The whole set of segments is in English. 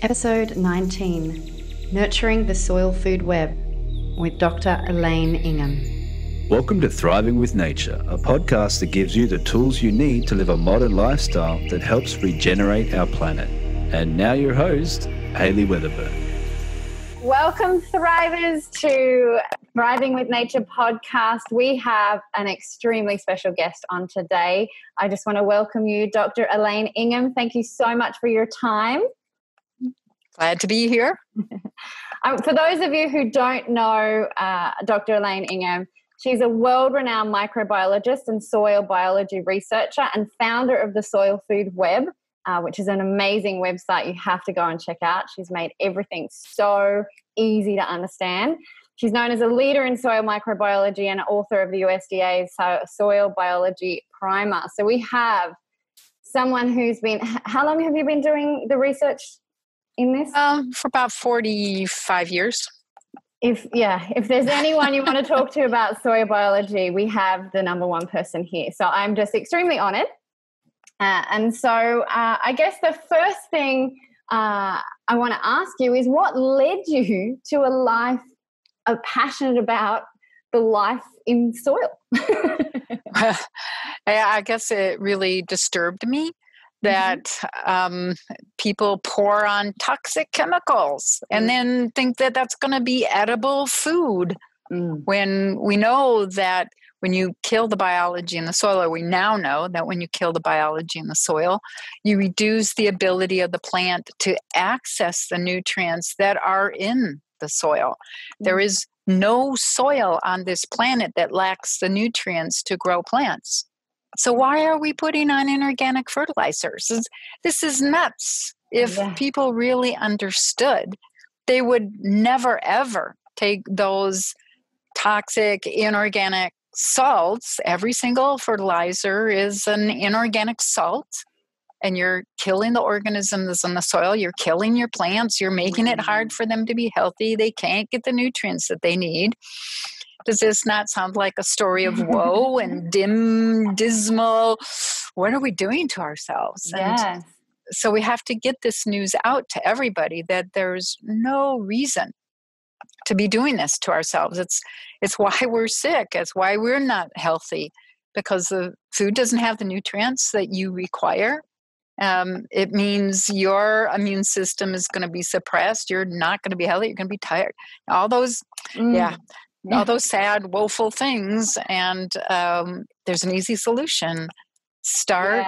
Episode 19, Nurturing the Soil Food Web with Dr. Elaine Ingham. Welcome to Thriving with Nature, a podcast that gives you the tools you need to live a modern lifestyle that helps regenerate our planet. And now your host, Hayley Weatherburn. Welcome, Thrivers, to Thriving with Nature podcast. We have an extremely special guest on today. I just want to welcome you, Dr. Elaine Ingham. Thank you so much for your time. Glad to be here. For those of you who don't know Dr. Elaine Ingham, she's a world-renowned microbiologist and soil biology researcher and founder of the Soil Food Web, which is an amazing website you have to go and check out. She's made everything so easy to understand. She's known as a leader in soil microbiology and author of the USDA's Soil Biology Primer. So we have someone who's been, how long have you been doing the research in this? For about 45 years. If there's anyone you want to talk to about soil biology, we have the number one person here. So I'm just extremely honored. And so I guess the first thing I want to ask you is, what led you to a life passionate about the life in soil? I guess it really disturbed me that people pour on toxic chemicals and then think that that's going to be edible food. When we know that when you kill the biology in the soil, or we now know that when you kill the biology in the soil, you reduce the ability of the plant to access the nutrients that are in the soil. There is no soil on this planet that lacks the nutrients to grow plants. So why are we putting on inorganic fertilizers? This is nuts. If people really understood, they would never, ever take those toxic inorganic salts. Every single fertilizer is an inorganic salt, and you're killing the organisms in the soil. You're killing your plants. You're making it hard for them to be healthy. They can't get the nutrients that they need. Does this not sound like a story of woe and dismal? What are we doing to ourselves? Yes. And so we have to get this news out to everybody that there's no reason to be doing this to ourselves. It's why we're sick. It's why we're not healthy, because the food doesn't have the nutrients that you require. It means your immune system is going to be suppressed. You're not going to be healthy. You're going to be tired. All those, all those sad, woeful things. And there's an easy solution. Start,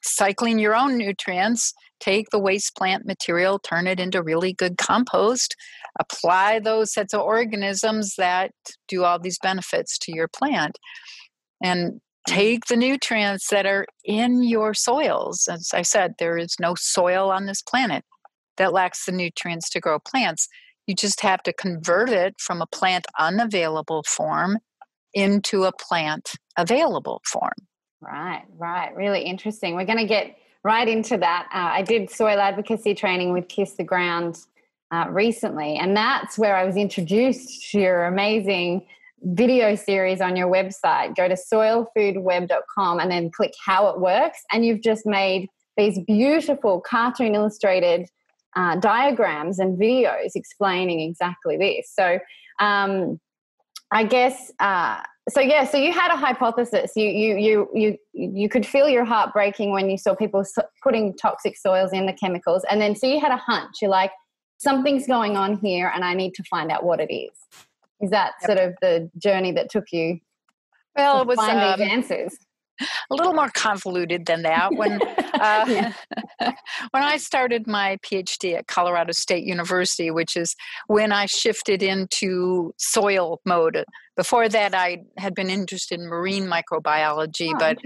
cycling your own nutrients. Take the waste plant material, turn it into really good compost. Apply those sets of organisms that do all these benefits to your plant. And take the nutrients that are in your soils. As I said, there is no soil on this planet that lacks the nutrients to grow plants. You just have to convert it from a plant unavailable form into a plant available form. Right. Really interesting. We're going to get right into that. I did soil advocacy training with Kiss the Ground recently, and that's where I was introduced to your amazing video series on your website. Go to soilfoodweb.com and then click how it works, and you've just made these beautiful cartoon illustrated diagrams and videos explaining exactly this. So I guess so you had a hypothesis. You could feel your heart breaking when you saw people putting toxic soils in the chemicals, and then so you had a hunch. You're like, something's going on here and I need to find out what it is. Is that sort of the journey that took you to find these answers? A little more convoluted than that. When when I started my PhD at Colorado State University, which is when I shifted into soil mode. Before that, I had been interested in marine microbiology, but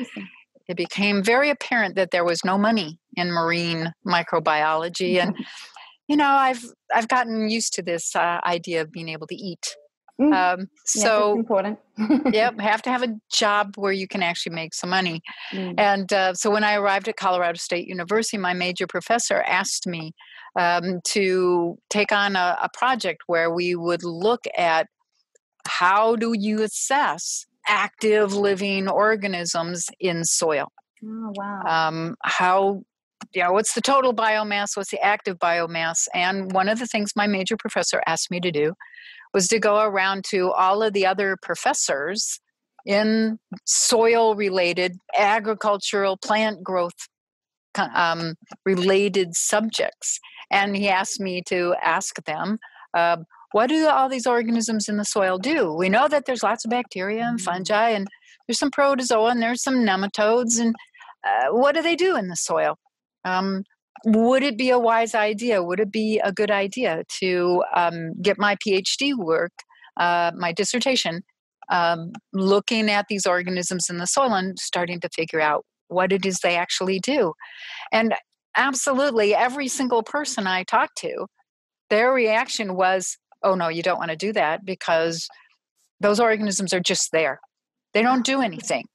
it became very apparent that there was no money in marine microbiology. And, I've gotten used to this idea of being able to eat. So it's important. Have to have a job where you can actually make some money. And so when I arrived at Colorado State University, my major professor asked me to take on a project where we would look at how do you assess active living organisms in soil. Oh, wow. what's the total biomass? What's the active biomass? And one of the things my major professor asked me to do was to go around to all of the other professors in soil-related, agricultural, plant growth related subjects. And he asked me to ask them, what do all these organisms in the soil do? We know that there's lots of bacteria and fungi, and there's some protozoa, and there's some nematodes, and what do they do in the soil? Would it be a wise idea? Would it be a good idea to get my PhD work, my dissertation, looking at these organisms in the soil and starting to figure out what it is they actually do? And absolutely, every single person I talked to, their reaction was, oh, no, you don't want to do that because those organisms are just there. They don't do anything.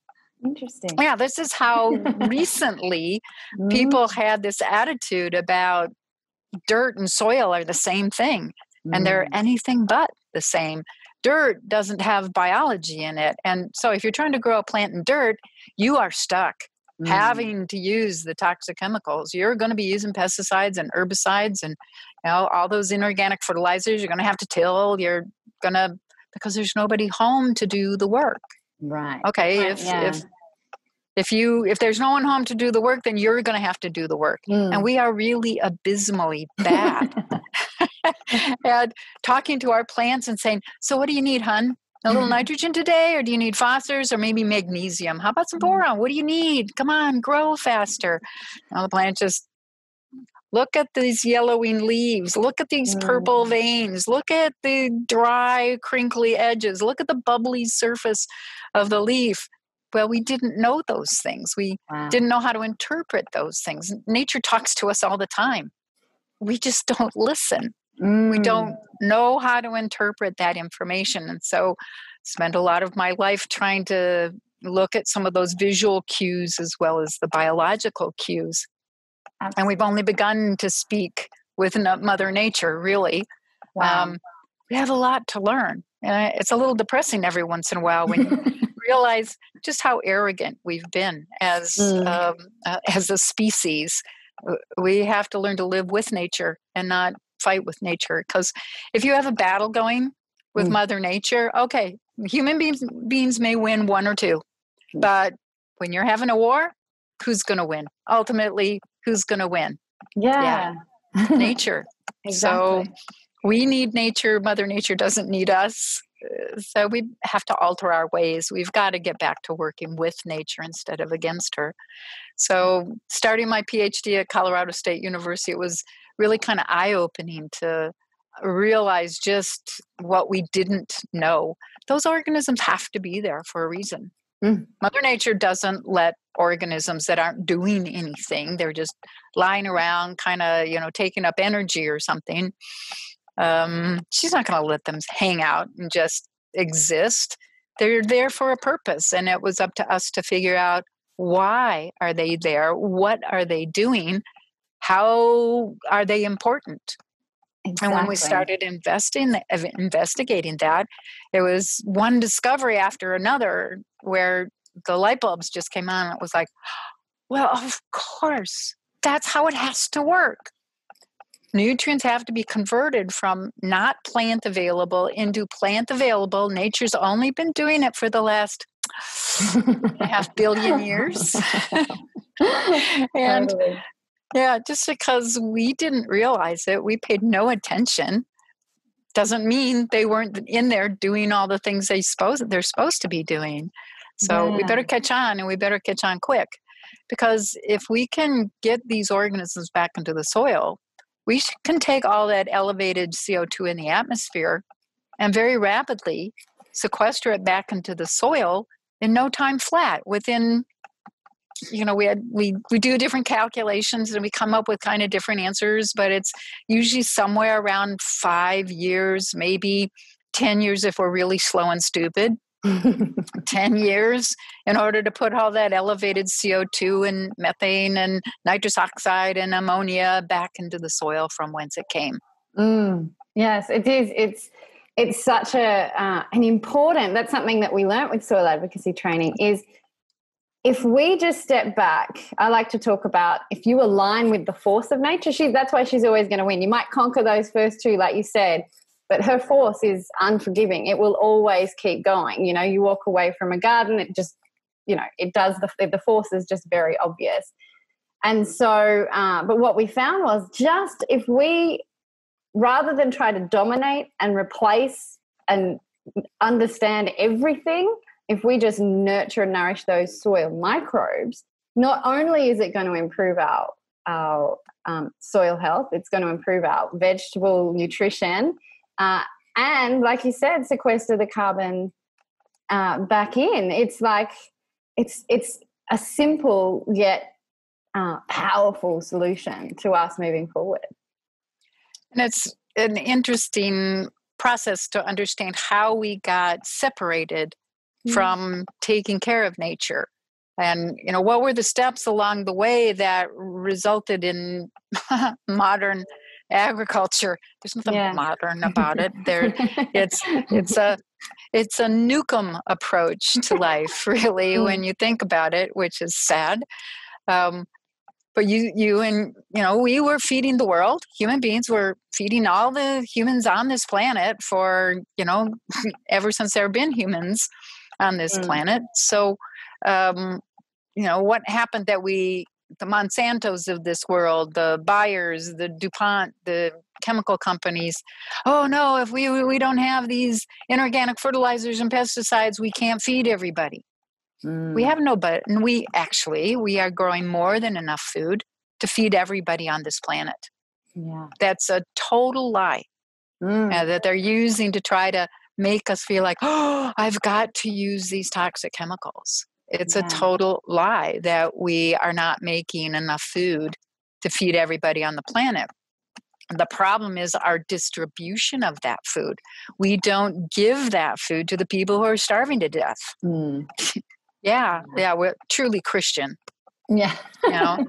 Interesting. Yeah, this is how recently people had this attitude about dirt and soil are the same thing, and they're anything but the same. Dirt doesn't have biology in it. And so if you're trying to grow a plant in dirt, you are stuck having to use the toxic chemicals. You're going to be using pesticides and herbicides and all those inorganic fertilizers. You're going to have to till. Because there's nobody home to do the work. Right. Okay. If there's no one home to do the work, then you're going to have to do the work. And we are really abysmally bad at talking to our plants and saying, so what do you need, hun? A little nitrogen today, or do you need phosphorus or maybe magnesium? How about some boron? What do you need? Come on, grow faster. Now the plant just, look at these yellowing leaves. Look at these purple veins. Look at the dry, crinkly edges. Look at the bubbly surface of the leaf. Well, we didn't know those things. We didn't know how to interpret those things. Nature talks to us all the time. We just don't listen. We don't know how to interpret that information. And so spend a lot of my life trying to look at some of those visual cues as well as the biological cues. Absolutely. And we've only begun to speak with Mother Nature, really. Wow. We have a lot to learn. And it's a little depressing every once in a while when you realize just how arrogant we've been as a species. We have to learn to live with nature and not fight with nature. Because if you have a battle going with Mother Nature, okay, human beings may win one or two. But when you're having a war, who's going to win? Ultimately, who's going to win? Yeah. Nature. Exactly. So we need nature. Mother Nature doesn't need us. So we have to alter our ways. We've got to get back to working with nature instead of against her. So starting my PhD at Colorado State University, it was really kind of eye-opening to realize just what we didn't know. Those organisms have to be there for a reason. Mother Nature doesn't let organisms that aren't doing anything, they're just lying around kind of, taking up energy or something. She's not going to let them hang out and just exist. They're there for a purpose. And it was up to us to figure out, why are they there? What are they doing? How are they important? Exactly. And when we started investigating that, it was one discovery after another where the light bulbs just came on. It was like, well, of course, that's how it has to work. Nutrients have to be converted from not plant available into plant available. Nature's only been doing it for the last 500 million years. And totally. Yeah, just because we didn't realize it, we paid no attention, doesn't mean they weren't in there doing all the things they're supposed to be doing. So we better catch on, and we better catch on quick. Because if we can get these organisms back into the soil, we can take all that elevated CO2 in the atmosphere and very rapidly sequester it back into the soil in no time flat. Within, we do different calculations and we come up with kind of different answers, but it's usually somewhere around 5 years, maybe 10 years if we're really slow and stupid. 10 years in order to put all that elevated CO2 and methane and nitrous oxide and ammonia back into the soil from whence it came. Yes, it is. It's such an important, that's something that we learnt with soil advocacy training, is if we just step back, I like to talk about if you align with the force of nature, that's why she's always going to win. You might conquer those first two, like you said, but her force is unforgiving. It will always keep going. You know, you walk away from a garden, it just, you know, it does, the force is just very obvious. And so, but what we found was just if we, rather than try to dominate and replace and understand everything, if we just nurture and nourish those soil microbes, not only is it going to improve our soil health, it's going to improve our vegetable nutrition, and like you said, sequester the carbon back in. It's like it's a simple yet powerful solution to us moving forward. And it's an interesting process to understand how we got separated from taking care of nature. And, you know, what were the steps along the way that resulted in modern agriculture? There's nothing modern about it. It's a Newcomb approach to life, really, when you think about it, which is sad. But you and, you know, we were feeding the world. Human beings were feeding all the humans on this planet for, you know, ever since there have been humans on this planet. So, you know, what happened that the Monsantos of this world, the Bayers, the DuPont, the chemical companies, oh no, if we don't have these inorganic fertilizers and pesticides, we can't feed everybody. We have no, but we are growing more than enough food to feed everybody on this planet. Yeah, that's a total lie that they're using to try to make us feel like, oh, I've got to use these toxic chemicals. It's a total lie that we are not making enough food to feed everybody on the planet. The problem is our distribution of that food. We don't give that food to the people who are starving to death. Yeah, we're truly Christian. Yeah. You know,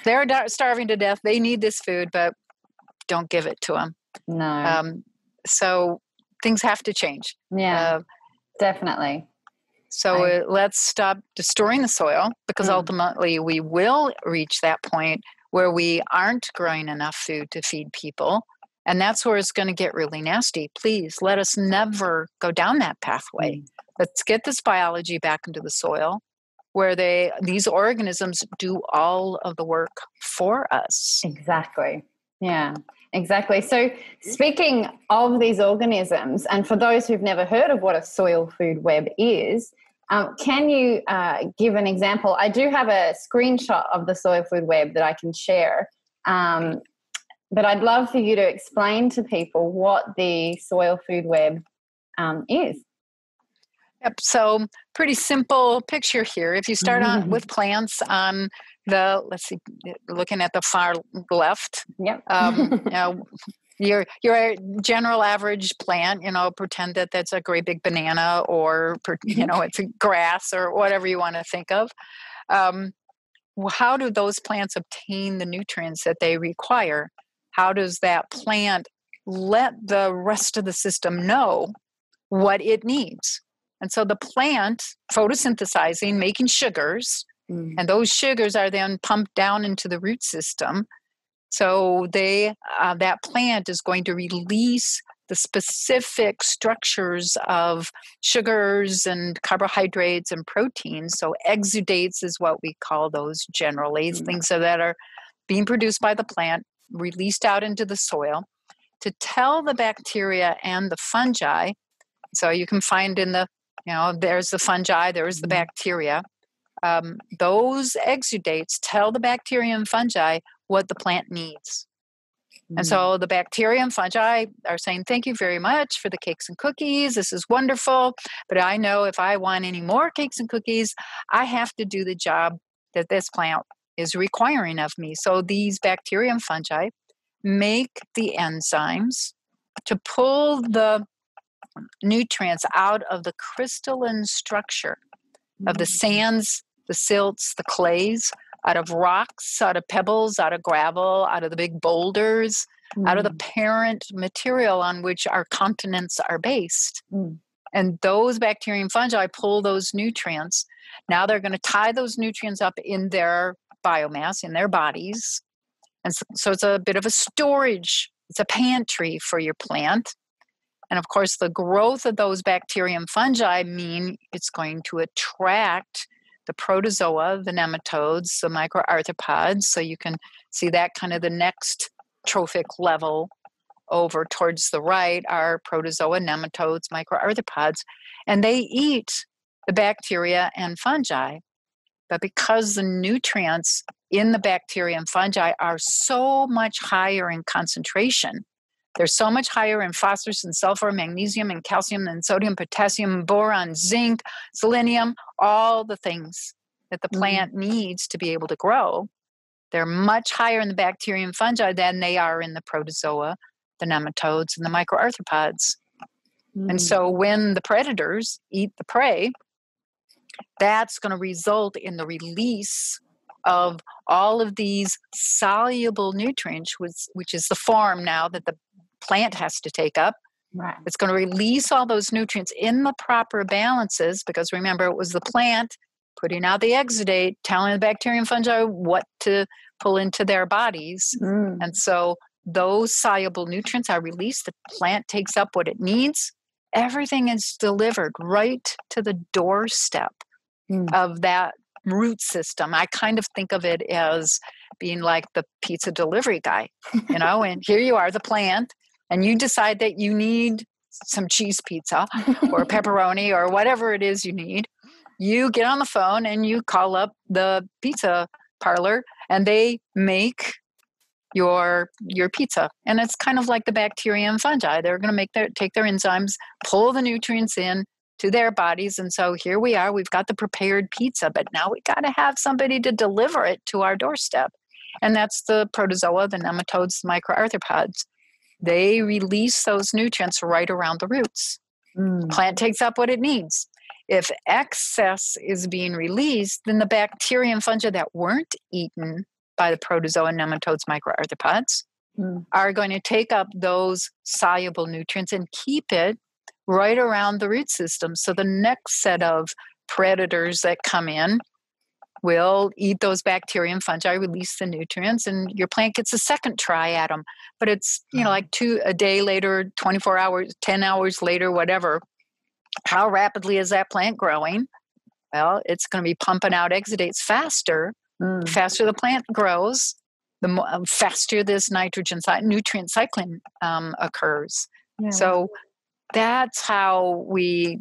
they're starving to death. They need this food, but don't give it to them. No. So things have to change. Yeah, definitely. So let's stop destroying the soil, because ultimately we will reach that point where we aren't growing enough food to feed people. And that's where it's going to get really nasty. Please let us never go down that pathway. Let's get this biology back into the soil where these organisms do all of the work for us. Exactly. Yeah, exactly. So speaking of these organisms, and for those who've never heard of what a soil food web is, can you give an example? I do have a screenshot of the soil food web that I can share, but I'd love for you to explain to people what the soil food web is. Yep. So pretty simple picture here. If you start on with plants on let's see, looking at the far left. Yep. You know, your general average plant, you know, pretend that that's a great big banana, or, you know, it's a grass or whatever you want to think of. How do those plants obtain the nutrients that they require? How does that plant let the rest of the system know what it needs? And so the plant photosynthesizing, making sugars, and those sugars are then pumped down into the root system. So that plant is going to release the specific structures of sugars and carbohydrates and proteins. So exudates is what we call those generally, things that are being produced by the plant, released out into the soil to tell the bacteria and the fungi. So you can find in the, you know, there's the fungi, there's the bacteria. Those exudates tell the bacteria and fungi what the plant needs. And so the bacteria and fungi are saying, thank you very much for the cakes and cookies. This is wonderful. But I know if I want any more cakes and cookies, I have to do the job that this plant is requiring of me. So these bacteria and fungi make the enzymes to pull the nutrients out of the crystalline structure of the sands, the silts, the clays, out of rocks, out of pebbles, out of gravel, out of the big boulders, out of the parent material on which our continents are based. And those bacteria and fungi pull those nutrients. Now they're going to tie those nutrients up in their biomass, in their bodies. And so it's a bit of a storage, it's a pantry for your plant. And of course, the growth of those bacteria and fungi mean it's going to attract the protozoa, the nematodes, the microarthropods. So you can see that kind of the next trophic level over towards the right are protozoa, nematodes, microarthropods, and they eat the bacteria and fungi. But because the nutrients in the bacteria and fungi are so much higher in concentration, they're so much higher in phosphorus and sulfur, magnesium and calcium and sodium, potassium, boron, zinc, selenium, all the things that the plant needs to be able to grow. They're much higher in the bacteria and fungi than they are in the protozoa, the nematodes, and the microarthropods. And so when the predators eat the prey, that's going to result in the release of all of these soluble nutrients, which is the form now that the plant has to take up. Right. It's going to release all those nutrients in the proper balances, because remember, it was the plant putting out the exudate, telling the bacteria and fungi what to pull into their bodies. And so those soluble nutrients are released. The plant takes up what it needs. Everything is delivered right to the doorstep of that root system. I kind of think of it as being like the pizza delivery guy, and here you are, the plant, and you decide that you need some cheese pizza or pepperoni or whatever it is you need. You get on the phone and you call up the pizza parlor and they make your pizza. And it's kind of like the bacteria and fungi. They're going to take their enzymes, pull the nutrients in to their bodies. And so here we are, we've got the prepared pizza, but now we got to have somebody to deliver it to our doorstep. And that's the protozoa, the nematodes, the microarthropods. They release those nutrients right around the roots. Plant takes up what it needs. If excess is being released, then the bacteria and fungi that weren't eaten by the protozoa, nematodes, microarthropods are going to take up those soluble nutrients and keep it right around the root system. So the next set of predators that come in will eat those bacteria and fungi, release the nutrients, and your plant gets a second try at them. But it's, like a day later, 24 hours, 10 hours later, whatever. How rapidly is that plant growing? Well, it's going to be pumping out exudates faster. The faster the plant grows, the faster this nutrient cycling occurs. Yeah. So that's how we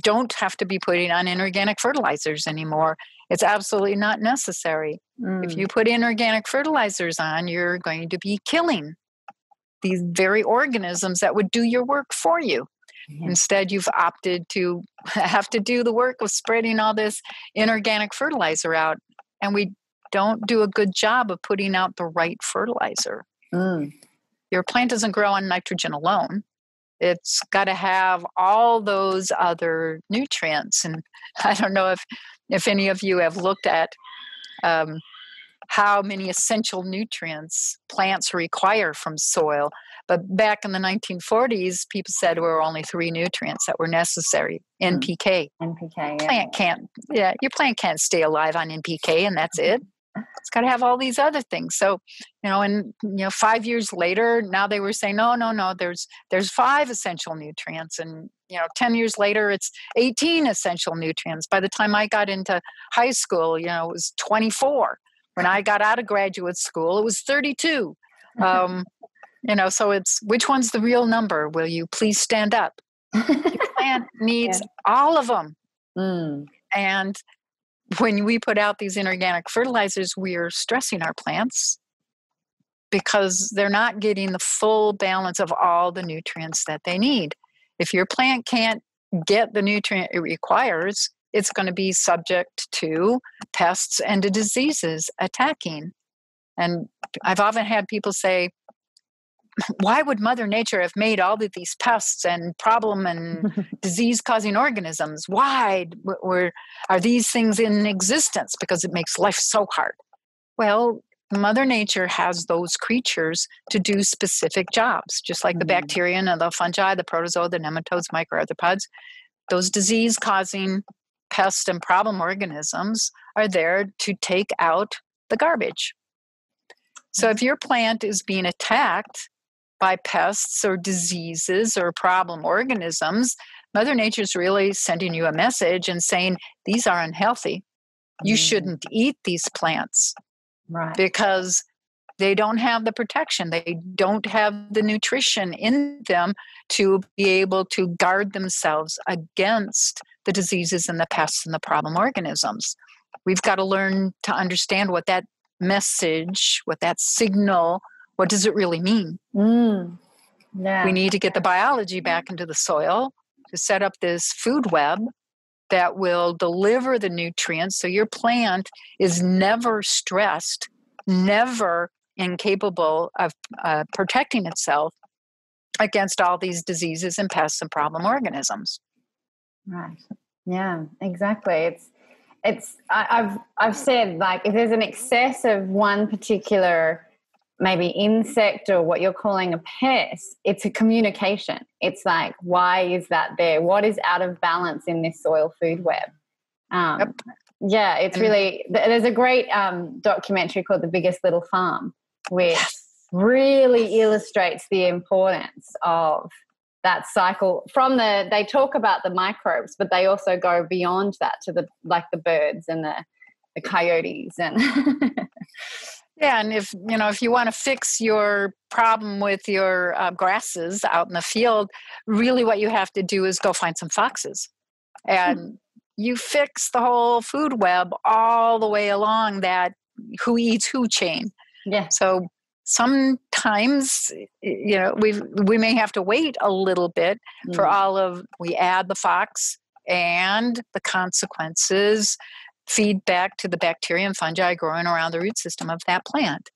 don't have to be putting on inorganic fertilizers anymore. It's absolutely not necessary. If you put inorganic fertilizers on, you're going to be killing these very organisms that would do your work for you. Instead, you've opted to have to do the work of spreading all this inorganic fertilizer out. And we don't do a good job of putting out the right fertilizer. Your plant doesn't grow on nitrogen alone. It's got to have all those other nutrients. And I don't know if any of you have looked at how many essential nutrients plants require from soil. But back in the 1940s, people said there were only 3 nutrients that were necessary. NPK. NPK, Your plant can't stay alive on NPK, and that's it. It's got to have all these other things. So, 5 years later, now they were saying, no, there's 5 essential nutrients. And, 10 years later, it's 18 essential nutrients. By the time I got into high school, it was 24. When I got out of graduate school, it was 32. So it's, which one's the real number? Will you please stand up? Your plant needs all of them. And when we put out these inorganic fertilizers, we're stressing our plants because they're not getting the full balance of all the nutrients that they need. If your plant can't get the nutrient it requires, it's going to be subject to pests and to diseases attacking. And I've often had people say, why would Mother Nature have made all of these pests and problem and disease-causing organisms? Why are these things in existence? Because it makes life so hard. Well, Mother Nature has those creatures to do specific jobs, just like the bacteria and the fungi, the protozoa, the nematodes, microarthropods. those disease-causing pest and problem organisms are there to take out the garbage. So if your plant is being attacked by pests or diseases or problem organisms, Mother Nature's really sending you a message and saying, these are unhealthy. You shouldn't eat these plants. Right. Because they don't have the protection. They don't have the nutrition in them to be able to guard themselves against the diseases and the pests and the problem organisms. We've got to learn to understand what that message, what that signal, what does it really mean? Yeah. We need to get the biology back into the soil to set up this food web that will deliver the nutrients so your plant is never stressed, never incapable of protecting itself against all these diseases and pests and problem organisms. Right. Yeah, exactly. I've said, like, if there's an excess of one particular maybe insect or what you're calling a pest, it's a communication. It's like, why is that there? What is out of balance in this soil food web? Yeah, it's really, there's a great documentary called The Biggest Little Farm, which really illustrates the importance of that cycle. They talk about the microbes, but they also go beyond that to the birds and the coyotes and yeah, and if you want to fix your problem with your grasses out in the field, really what you have to do is go find some foxes, and you fix the whole food web all the way along that who eats who chain. Yeah. So sometimes, we may have to wait a little bit for we add the fox and the consequences feed back to the bacteria and fungi growing around the root system of that plant.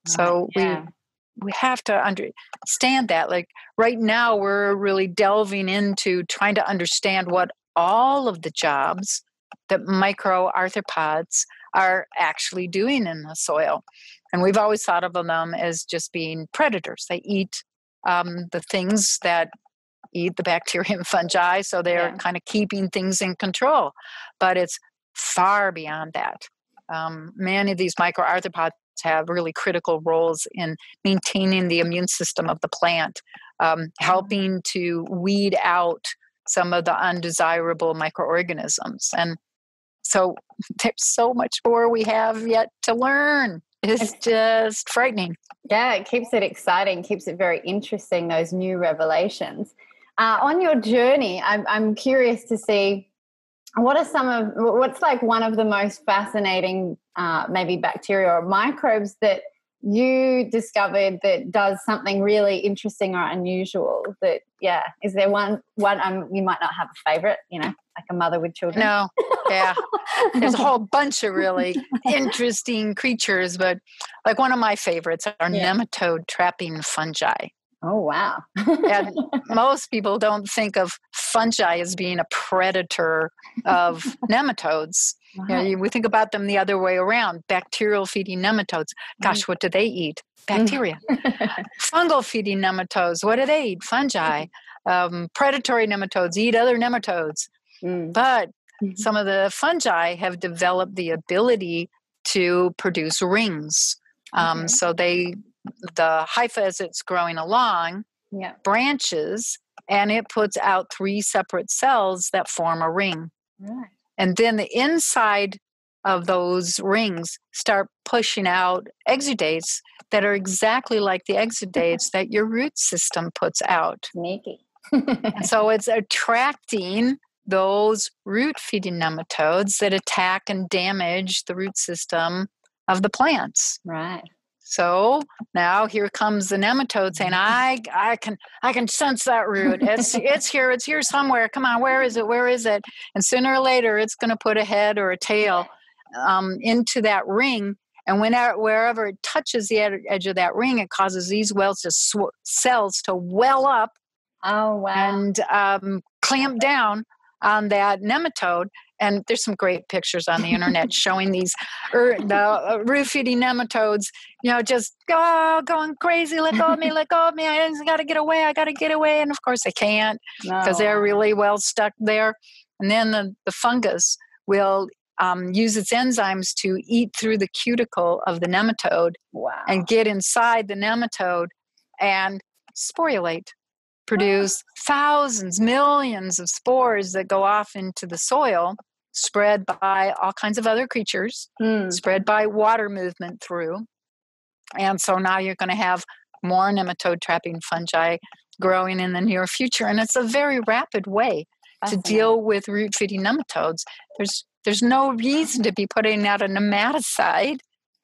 So we have to understand that. Like right now, we're really delving into trying to understand what all of the jobs that microarthropods are actually doing in the soil. And we've always thought of them as just being predators. They eat the things that eat the bacteria and fungi, so they're kind of keeping things in control. But it's far beyond that. Many of these microarthropods have really critical roles in maintaining the immune system of the plant, helping to weed out some of the undesirable microorganisms. And so there's so much more we have yet to learn. It's just frightening. Yeah, it keeps it exciting, keeps it very interesting, those new revelations. On your journey, I'm curious to see what's like one of the most fascinating maybe bacteria or microbes that you discovered that does something really interesting or unusual. Is there one you might not have a favorite, like a mother with children? No, there's a whole bunch of really interesting creatures, but like one of my favorites are nematode trapping fungi. Oh, wow. And most people don't think of fungi as being a predator of nematodes. Right. We think about them the other way around. Bacterial feeding nematodes. Gosh, what do they eat? Bacteria. Fungal feeding nematodes. What do they eat? Fungi. Predatory nematodes eat other nematodes. But some of the fungi have developed the ability to produce rings. So the hypha, as it's growing along, branches, and it puts out 3 separate cells that form a ring. Right. And then the inside of those rings start pushing out exudates that are exactly like the exudates that your root system puts out. Sneaky. So it's attracting those root-feeding nematodes that attack and damage the root system of the plants. Right. So now here comes the nematode saying, I can sense that root. It's here somewhere. Come on, where is it? And sooner or later, it's going to put a head or a tail into that ring. And wherever it touches the edge of that ring, it causes these cells to well up. Oh, wow. And clamp down on that nematode. And there's some great pictures on the internet showing these the root-feeding nematodes, just going crazy. Let go of me, let go of me. I got to get away. I got to get away. And of course they can't because they're really well stuck there. And then the fungus will use its enzymes to eat through the cuticle of the nematode and get inside the nematode and sporulate, produce thousands, millions of spores that go off into the soil, spread by all kinds of other creatures, spread by water movement through. And so now you're going to have more nematode trapping fungi growing in the near future. And it's a very rapid way to deal with root-feeding nematodes. There's no reason to be putting out a nematicide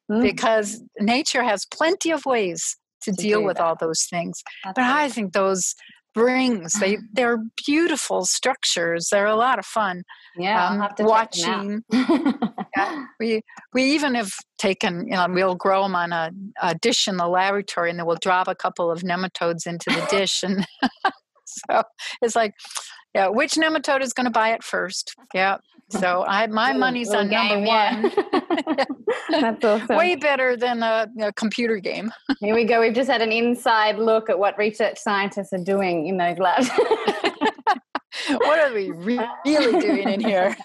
because nature has plenty of ways to deal with all those things. But I think those rings, they're beautiful structures. They're a lot of fun. Yeah, I'll have to watching. Check them out. we even have taken, we'll grow them on a dish in the laboratory, and then we'll drop a couple of nematodes into the dish, and so it's like, which nematode is going to buy it first? Yeah. So my money's on number one. That's awesome. Way better than a computer game. Here we go. We've just had an inside look at what research scientists are doing in those labs. What are we really doing in here?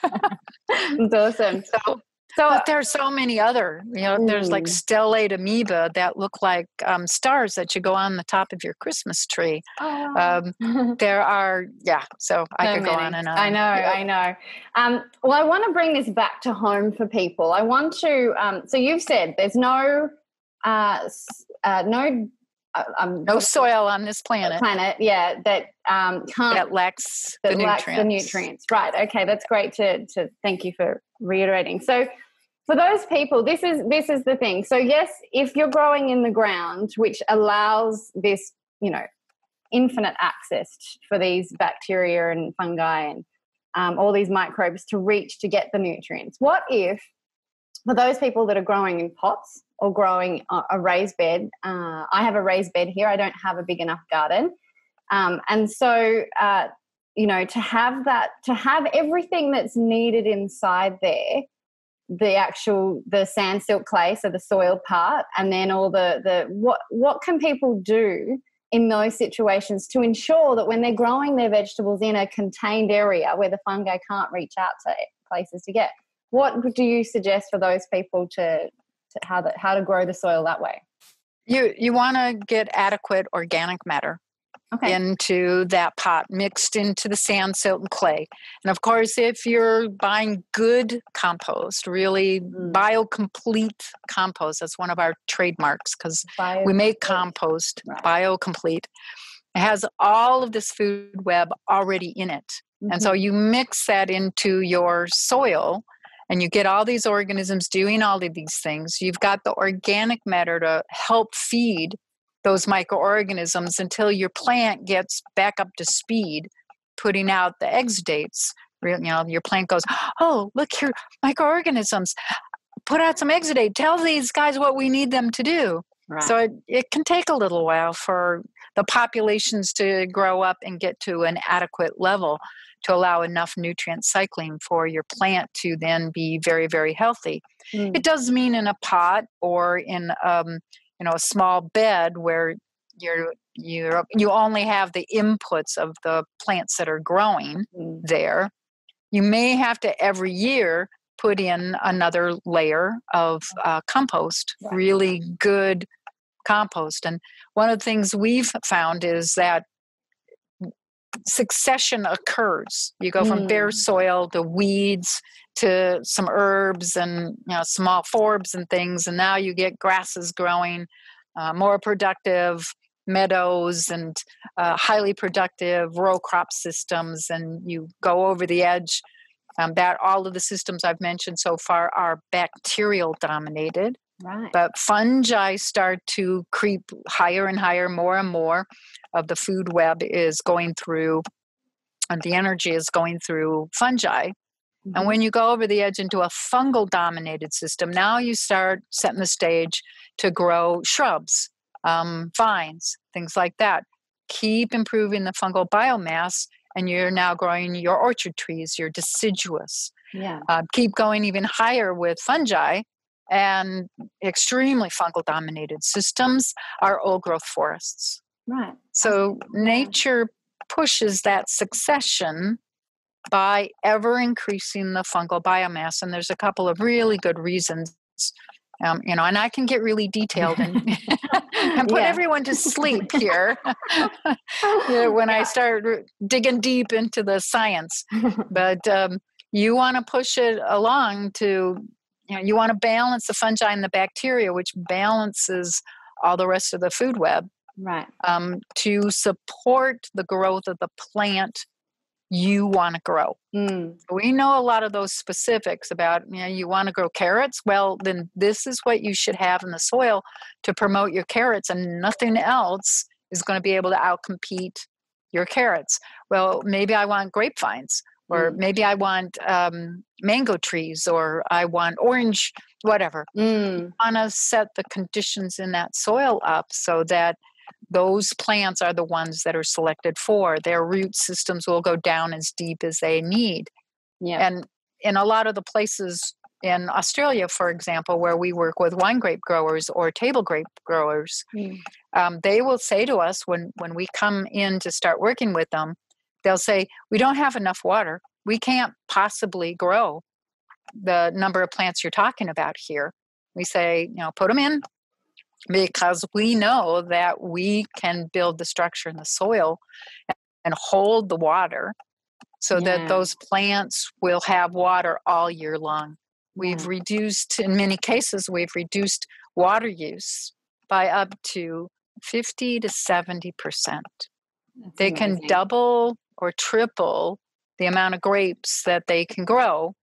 It's awesome. But there's so many other, there's like stellate amoeba that look like stars that you go on the top of your Christmas tree. There are, so I could go on and on. I know. Well, I want to bring this back to home for people. I want to, so you've said there's no soil on this planet. That that lacks the nutrients. Right. Okay, that's great to thank you for reiterating. So for those people, this is the thing. So yes, if you're growing in the ground, which allows this, infinite access for these bacteria and fungi and all these microbes to reach to get the nutrients. What if for those people that are growing in pots or growing a raised bed, I have a raised bed here. I don't have a big enough garden. And so, to have everything that's needed inside there, the sand silt clay, so the soil part, and then all what can people do in those situations to ensure that when they're growing their vegetables in a contained area where the fungi can't reach out to places to get, what do you suggest for those people to how to grow the soil that way? You want to get adequate organic matter into that pot, mixed into the sand, silt, and clay. And of course, if you're buying good compost, really biocomplete compost, that's one of our trademarks because we make compost biocomplete. It has all of this food web already in it. And so you mix that into your soil and you get all these organisms doing all of these things. You've got the organic matter to help feed those microorganisms until your plant gets back up to speed, putting out the exudates. Your plant goes, oh, look here, microorganisms, put out some exudate. Tell these guys what we need them to do. Right. So it can take a little while for the populations to grow up and get to an adequate level to allow enough nutrient cycling for your plant to then be very, very healthy. It does mean in a pot or in a small bed where you only have the inputs of the plants that are growing there. You may have to every year put in another layer of compost, really good compost. And one of the things we've found is that succession occurs. You go from bare soil to weeds to some herbs and small forbs and things, and now you get grasses growing, more productive meadows and highly productive row crop systems, and you go over the edge. That all of the systems I've mentioned so far are bacterial dominated. Right. But fungi start to creep higher and higher, more and more of the food web is going through, and the energy is going through fungi. And when you go over the edge into a fungal dominated system, now you start setting the stage to grow shrubs, vines, things like that. Keep improving the fungal biomass, and you're now growing your orchard trees, your deciduous. Yeah. Keep going even higher with fungi, and extremely fungal dominated systems are old growth forests. Right. So nature pushes that succession by ever increasing the fungal biomass. And there's a couple of really good reasons, and I can get really detailed and, and put everyone to sleep here when I start digging deep into the science. But you want to push it along to, you want to balance the fungi and the bacteria, which balances all the rest of the food web. Right. To support the growth of the plant you want to grow. We know a lot of those specifics about, you want to grow carrots. Well, then this is what you should have in the soil to promote your carrots, and nothing else is going to be able to outcompete your carrots. Well, maybe I want grapevines, or maybe I want mango trees, or I want orange, whatever. You want to set the conditions in that soil up so that those plants are the ones that are selected for. Their root systems will go down as deep as they need. Yeah. And in a lot of the places in Australia, for example, where we work with wine grape growers or table grape growers, they will say to us when we come in to start working with them, they'll say, we don't have enough water. We can't possibly grow the number of plants you're talking about here. We say, put them in, because we know that we can build the structure in the soil and hold the water so that those plants will have water all year long. We've reduced, in many cases, water use by up to 50 to 70%. They can double or triple the amount of grapes that they can grow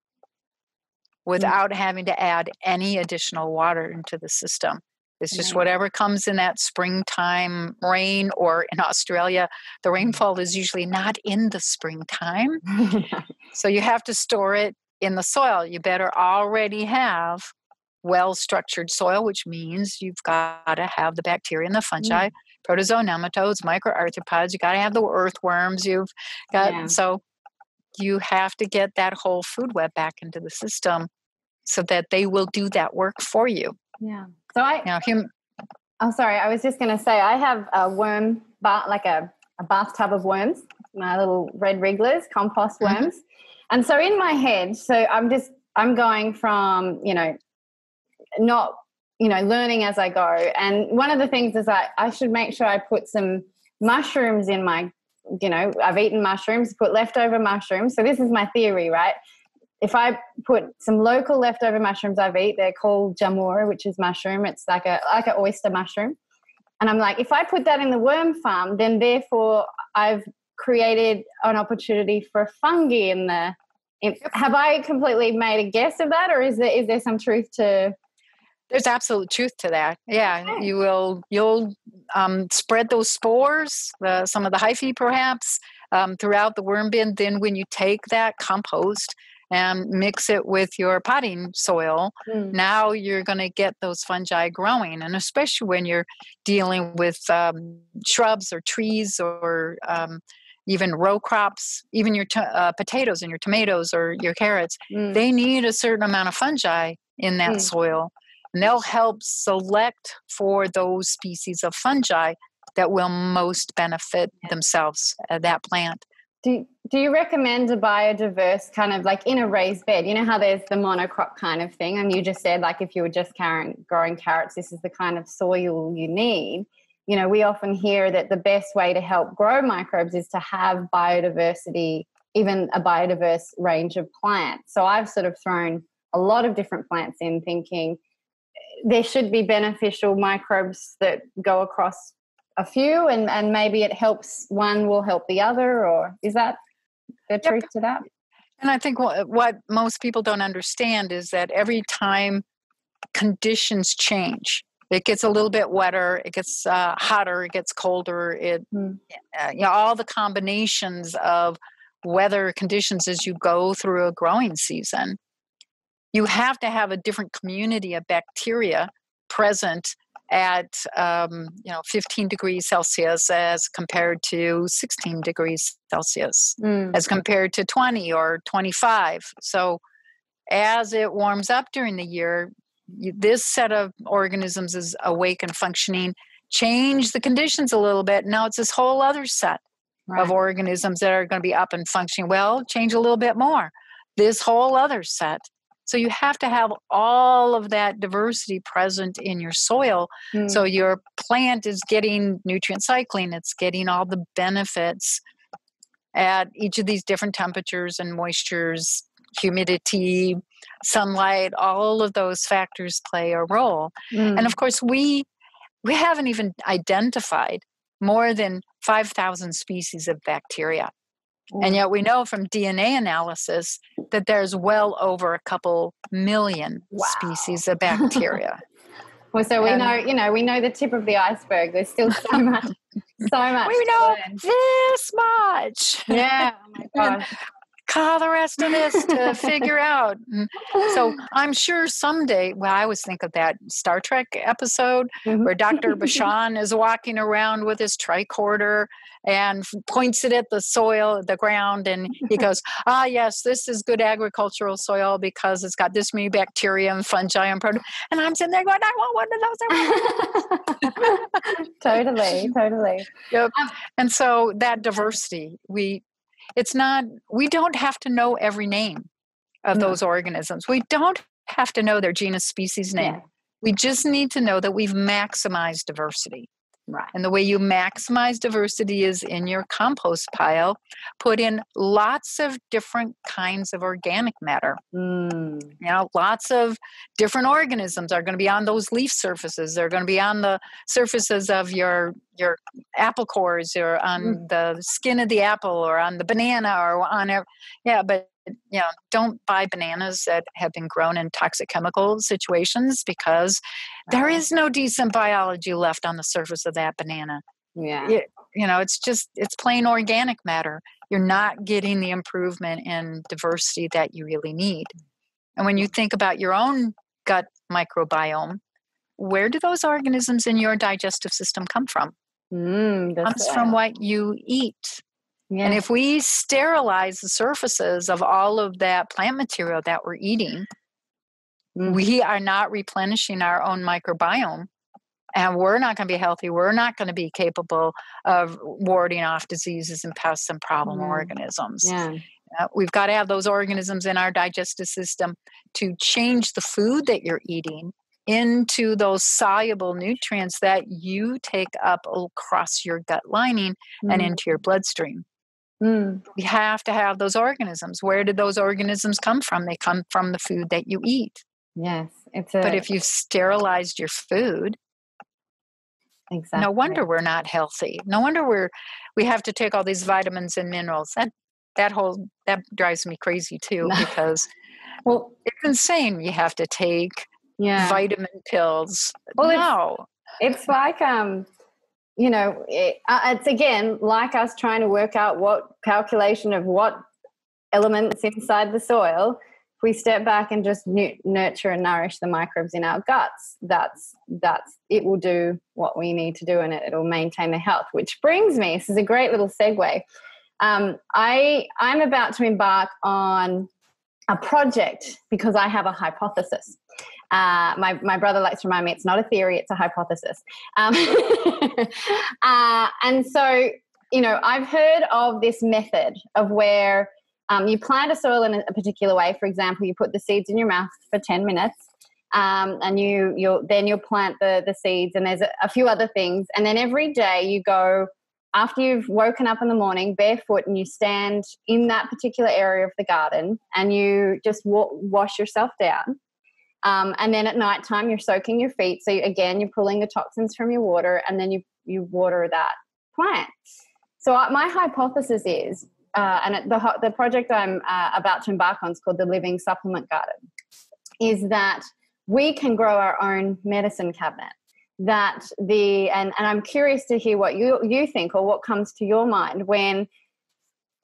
without having to add any additional water into the system. It's just whatever comes in that springtime rain, or in Australia, the rainfall is usually not in the springtime. So you have to store it in the soil. You better already have well-structured soil, which means you've got to have the bacteria and the fungi, protozoa, nematodes, microarthropods. You got to have the earthworms. You've got so you have to get that whole food web back into the system so that they will do that work for you. Yeah. So sorry, I was just going to say, I have a worm, like a bathtub of worms, my little red wrigglers, compost worms. And so in my head, I'm going from, not, learning as I go. And one of the things is I should make sure I put some mushrooms in my, I've eaten mushrooms, put leftover mushrooms. So this is my theory, right? If I put some local leftover mushrooms I've eaten, they're called jamur, which is mushroom. It's like an oyster mushroom. And I'm like, if I put that in the worm farm, then therefore I've created an opportunity for fungi in the. Have I completely made a guess of that, or is there some truth to? There's absolute truth to that. Yeah, okay. You'll spread those spores, some of the hyphae perhaps, throughout the worm bin. Then when you take that compost and mix it with your potting soil, now you're going to get those fungi growing. And especially when you're dealing with shrubs or trees or even row crops, even your potatoes and your tomatoes or your carrots, they need a certain amount of fungi in that soil. And they'll help select for those species of fungi that will most benefit themselves, that plant. Do you recommend a biodiverse kind of like in a raised bed? You know how there's the monocrop kind of thing, and you just said like if you were just growing carrots, this is the kind of soil you need. We often hear that the best way to help grow microbes is to have biodiversity, even a biodiverse range of plants. So I've sort of thrown a lot of different plants in thinking there should be beneficial microbes that go across a few, and maybe it helps one will help the other, or is that the truth to that? And I think what most people don't understand is that every time conditions change, it gets a little bit wetter, it gets hotter, it gets colder, all the combinations of weather conditions as you go through a growing season, you have to have a different community of bacteria present at 15 degrees Celsius as compared to 16 degrees Celsius, as compared to 20 or 25. So as it warms up during the year, this set of organisms is awake and functioning, change the conditions a little bit. Now it's this whole other set of organisms that are going to be up and functioning. Well, change a little bit more. This whole other set. So you have to have all of that diversity present in your soil. So your plant is getting nutrient cycling. It's getting all the benefits at each of these different temperatures and moistures, humidity, sunlight, all of those factors play a role. And of course, we haven't even identified more than 5,000 species of bacteria. And yet we know from DNA analysis that there's well over a couple million species of bacteria. Well, so we know the tip of the iceberg. There's still so much. We know this much. Yeah. Oh my gosh. All the rest of this to figure out. So I'm sure someday, I always think of that Star Trek episode where Dr. Bashan is walking around with his tricorder and points it at the soil, the ground, and he goes, yes, this is good agricultural soil because it's got this many bacteria and fungi and protein. And I'm sitting there going, I want one of those. Totally. Yep. And so that diversity, we don't have to know every name of those organisms. We don't have to know their genus species name. We just need to know that we've maximized diversity. Right. And the way you maximize diversity is in your compost pile, put in lots of different kinds of organic matter. Lots of different organisms are going to be on those leaf surfaces. They're going to be on the surfaces of your apple cores or on the skin of the apple or on the banana or on but don't buy bananas that have been grown in toxic chemical situations because there is no decent biology left on the surface of that banana. It's plain organic matter. You're not getting the improvement in diversity that you really need. And when you think about your own gut microbiome, where do those organisms in your digestive system come from? Comes from what you eat. And if we sterilize the surfaces of all of that plant material that we're eating, we are not replenishing our own microbiome. And we're not going to be healthy. We're not going to be capable of warding off diseases and pests and problem organisms. We've got to have those organisms in our digestive system to change the food that you're eating into those soluble nutrients that you take up across your gut lining and into your bloodstream. We have to have those organisms. Where did those organisms come from? They come from the food that you eat. Yes. But if you've sterilized your food, no wonder we're not healthy. No wonder we have to take all these vitamins and minerals. That drives me crazy too, because it's insane. You have to take vitamin pills. It's like it's again like us trying to work out what calculation of what elements inside the soil. If we step back and just nurture and nourish the microbes in our guts, that's it will do what we need to do, and it'll maintain the health. Which brings me, this is a great little segue. I'm about to embark on a project because I have a hypothesis. My brother likes to remind me it's not a theory, it's a hypothesis. And so, I've heard of this method of where you plant a soil in a particular way. For example, you put the seeds in your mouth for 10 minutes and you'll plant the seeds, and there's a few other things. And then every day you go, after you've woken up in the morning barefoot, and you stand in that particular area of the garden and you just wash yourself down. And then at nighttime, you're soaking your feet. So again, you're pulling the toxins from your water, and then you water that plant. So my hypothesis is, and the project I'm about to embark on is called the Living Supplement Garden, is that we can grow our own medicine cabinet. And I'm curious to hear what you think, or what comes to your mind when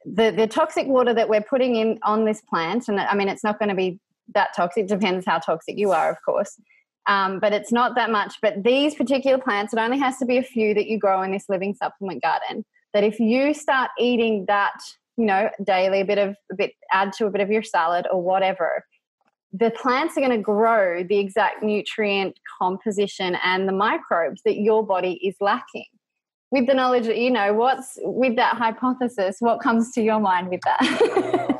the toxic water that we're putting in on this plant, and I mean, it's not going to be that toxic, depends how toxic you are, of course, but it's not that much. But these particular plants, it only has to be a few that you grow in this living supplement garden, that if you start eating that, daily, add to a bit of your salad or whatever, the plants are going to grow the exact nutrient composition and the microbes that your body is lacking. With the knowledge that you know, what's with that hypothesis, what comes to your mind with that?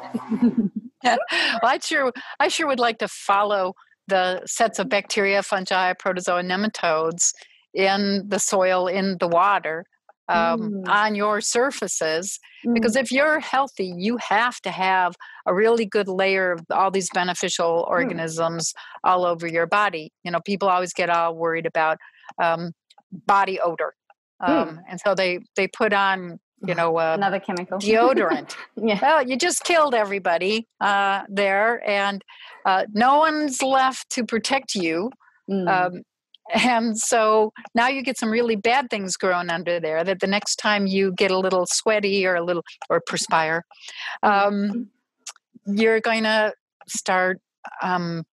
Well, I sure would like to follow the sets of bacteria, fungi, protozoa, nematodes in the soil, in the water, on your surfaces. Because if you're healthy, you have to have a really good layer of all these beneficial organisms all over your body. You know, people always get all worried about body odor. And so they put on, you know, another chemical deodorant. Yeah. Well, you just killed everybody there, and no one's left to protect you. And so now you get some really bad things growing under there that the next time you get a little sweaty or perspire, you're going to start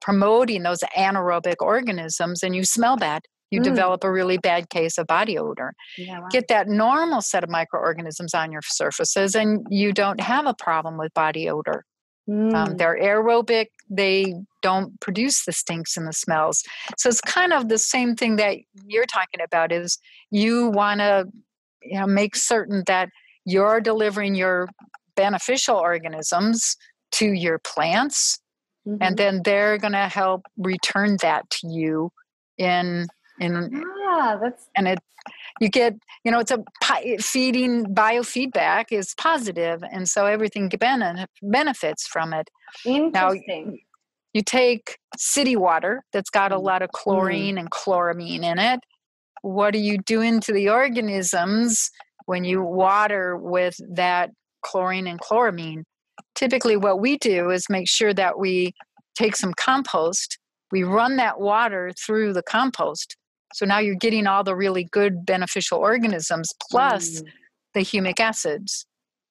promoting those anaerobic organisms, and you smell bad. You develop a really bad case of body odor. Yeah, wow. Get that normal set of microorganisms on your surfaces, and you don't have a problem with body odor. They're aerobic. They don't produce the stinks and the smells. So it's kind of the same thing that you're talking about, is you want to make certain that you're delivering your beneficial organisms to your plants, and then they're going to help return that to you you get, it's feeding biofeedback is positive, and so everything benefits from it. Interesting. Now, you take city water that's got a lot of chlorine and chloramine in it. What are you doing to the organisms when you water with that chlorine and chloramine? Typically what we do is make sure that we take some compost, we run that water through the compost. So now you're getting all the really good beneficial organisms plus the humic acids.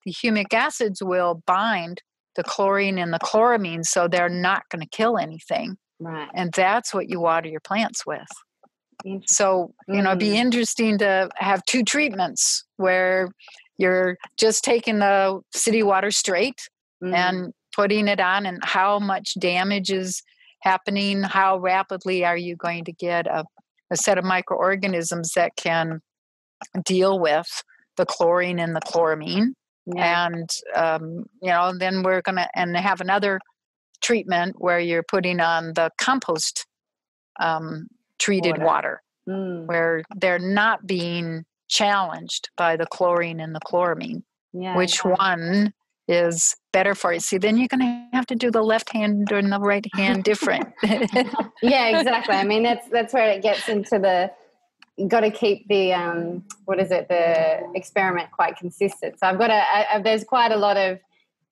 The humic acids will bind the chlorine and the chloramine, so they're not going to kill anything. Right. And that's what you water your plants with. So, it'd be interesting to have two treatments where you're just taking the city water straight and putting it on, and how much damage is happening, how rapidly are you going to get a set of microorganisms that can deal with the chlorine and the chloramine. And, then we're going to have another treatment where you're putting on the compost treated water where they're not being challenged by the chlorine and the chloramine. Which one is better for you? See, then you're going to have to do the left hand and the right hand different. Yeah, exactly. I mean, that's where it gets into got to keep the the experiment quite consistent. So there's quite a lot of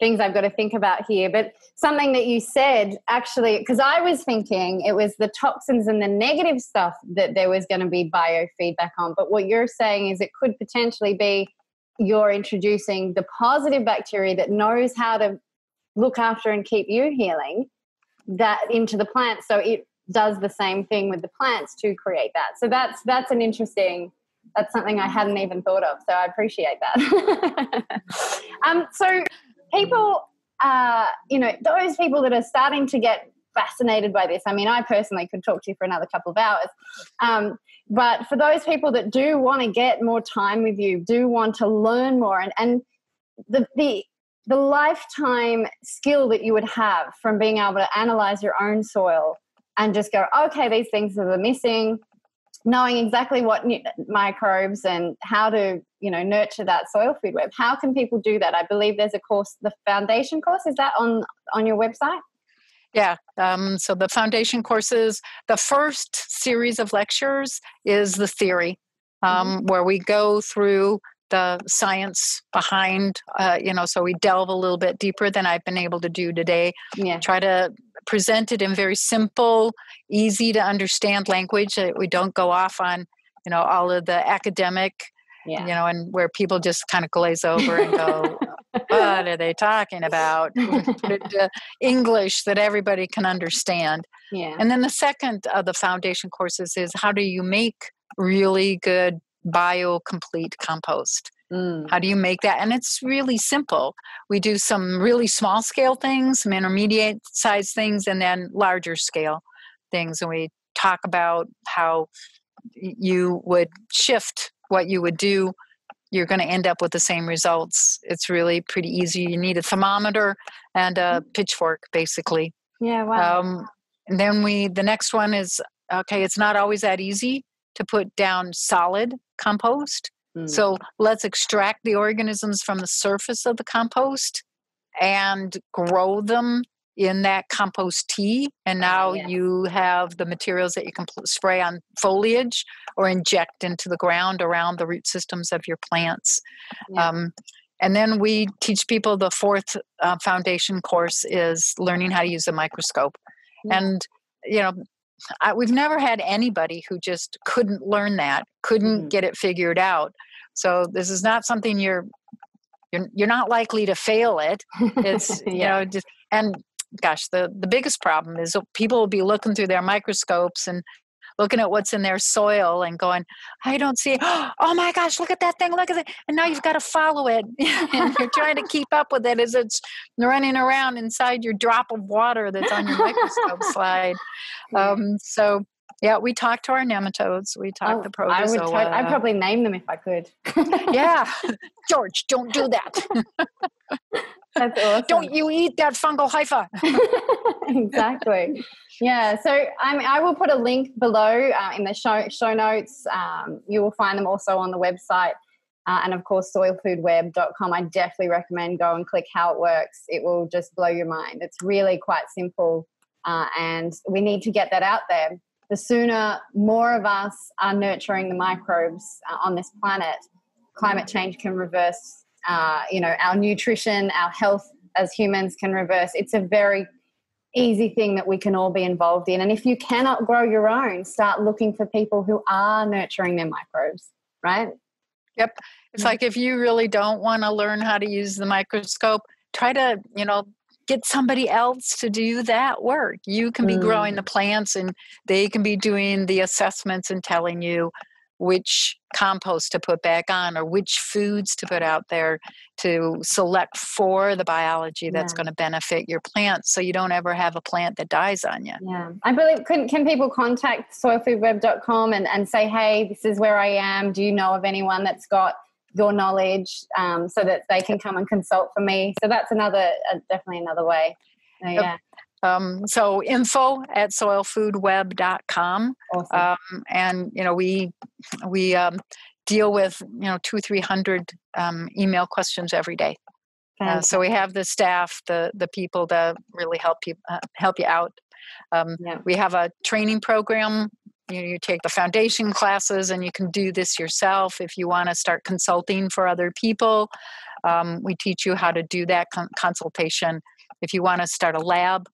things I've got to think about here. But something that you said, actually, because I was thinking it was the toxins and the negative stuff that there was going to be biofeedback on. But what you're saying is it could potentially be you're introducing the positive bacteria that knows how to look after and keep you healing that into the plant. So it does the same thing with the plants to create that. So that's that's something I hadn't even thought of. So I appreciate that. So people, those people that are starting to get fascinated by this, I mean, I personally could talk to you for another couple of hours. But for those people that do want to get more time with you, do want to learn more, and the lifetime skill that you would have from being able to analyze your own soil and just go, okay, these things are missing, knowing exactly what microbes and how to, nurture that soil food web. How can people do that? I believe there's a course, the foundation course. Is that on your website? Yeah. So the foundation courses, the first series of lectures is the theory, where we go through the science behind, so we delve a little bit deeper than I've been able to do today. Yeah. Try to present it in very simple, easy to understand language. We don't go off on, all of the academic, and where people just kind of glaze over and go, what are they talking about? Put it into English that everybody can understand. Yeah. And then the second of the foundation courses is how do you make really good biocomplete compost? How do you make that? And it's really simple. We do some really small scale things, some intermediate size things, and then larger scale things. And we talk about how you would shift what you would do. You're going to end up with the same results. It's really pretty easy. You need a thermometer and a pitchfork, basically. Yeah, wow. And then the next one is, okay, it's not always that easy to put down solid compost. So let's extract the organisms from the surface of the compost and grow them in that compost tea. And now you have the materials that you can spray on foliage or inject into the ground around the root systems of your plants. And then we teach people the fourth foundation course is learning how to use a microscope. And, we've never had anybody who just couldn't learn that, couldn't get it figured out. So this is not something you're not likely to fail it. It's, and gosh, the biggest problem is people will be looking through their microscopes and looking at what's in their soil and going, I don't see it. Oh my gosh, look at that thing, look at it. And now you've got to follow it. And you're trying to keep up with it as it's running around inside your drop of water that's on your microscope slide. We talk to our nematodes. We talk to protozoa. I'd probably name them if I could. Yeah. George, don't do that. That's awesome. Don't you eat that fungal hypha. Exactly. Yeah. So I will put a link below in the show notes. You will find them also on the website. And of course, soilfoodweb.com. I definitely recommend go and click how it works. It will just blow your mind. It's really quite simple. And we need to get that out there. The sooner more of us are nurturing the microbes on this planet, climate change can reverse. Our nutrition, our health as humans can reverse. It's a very easy thing that we can all be involved in. And if you cannot grow your own, start looking for people who are nurturing their microbes, right? Yep. It's like if you really don't want to learn how to use the microscope, try to, get somebody else to do that work. You can be growing the plants and they can be doing the assessments and telling you which compost to put back on or which foods to put out there to select for the biology that's going to benefit your plants so you don't ever have a plant that dies on you. Yeah. I believe, can people contact soilfoodweb.com and say, hey, this is where I am. Do you know of anyone that's got your knowledge so that they can come and consult for me? So that's definitely another way. Yeah. So info@soilfoodweb.com. Awesome. And, we deal with, 200-300 email questions every day. So we have the staff, the people that really help you out. We have a training program. You take the foundation classes and you can do this yourself if you want to start consulting for other people. We teach you how to do that consultation. If you want to start a lab,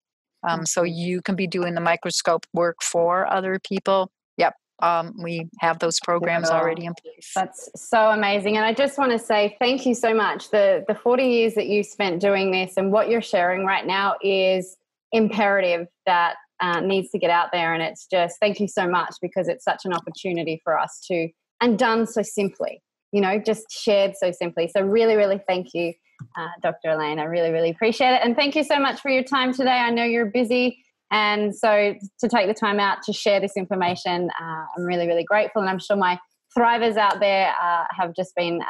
so you can be doing the microscope work for other people. Yep. We have those programs already in place. That's so amazing. And I just want to say thank you so much. The 40 years that you spent doing this and what you're sharing right now is imperative that needs to get out there. And it's just thank you so much because it's such an opportunity for us to, and done so simply, just shared so simply. So really, really thank you, Dr. Elaine. I really, really appreciate it. And thank you so much for your time today. I know you're busy. And so to take the time out to share this information, I'm really, really grateful. And I'm sure my thrivers out there have just been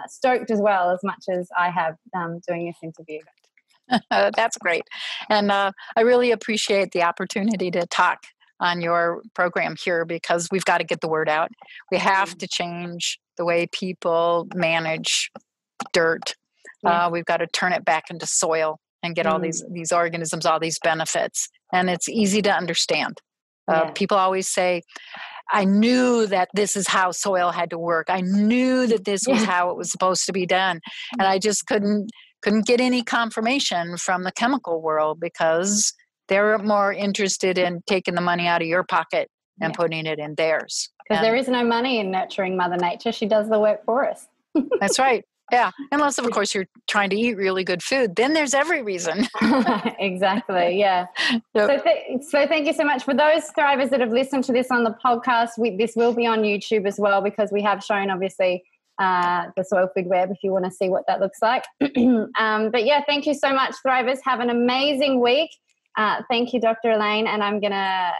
stoked as well, as much as I have doing this interview. That's great. And I really appreciate the opportunity to talk on your program here because we've got to get the word out. We have to change the way people manage dirt. We've got to turn it back into soil and get all these organisms, all these benefits. And it's easy to understand. People always say, I knew that this is how soil had to work. I knew that this was how it was supposed to be done. And I just couldn't get any confirmation from the chemical world because they're more interested in taking the money out of your pocket and putting it in theirs. Because there is no money in nurturing Mother Nature. She does the work for us. That's right. Yeah. Unless, of course, you're trying to eat really good food. Then there's every reason. Exactly. Yeah. Yep. So thank you so much. For those thrivers that have listened to this on the podcast, this will be on YouTube as well because we have shown, obviously, the soil food web if you want to see what that looks like. But yeah, thank you so much, Thrivers. Have an amazing week. Thank you, Dr. Elaine, and I'm going to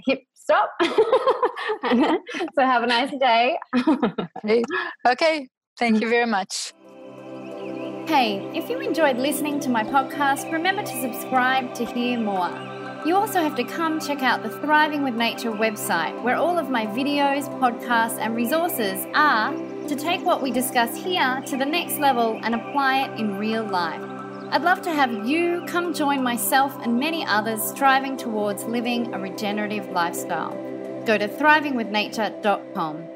hit stop. So have a nice day. Okay. Thank you very much. Hey, if you enjoyed listening to my podcast, remember to subscribe to hear more. You also have to come check out the Thriving with Nature website, where all of my videos, podcasts, and resources are to take what we discuss here to the next level and apply it in real life. I'd love to have you come join myself and many others striving towards living a regenerative lifestyle. Go to thrivingwithnature.com.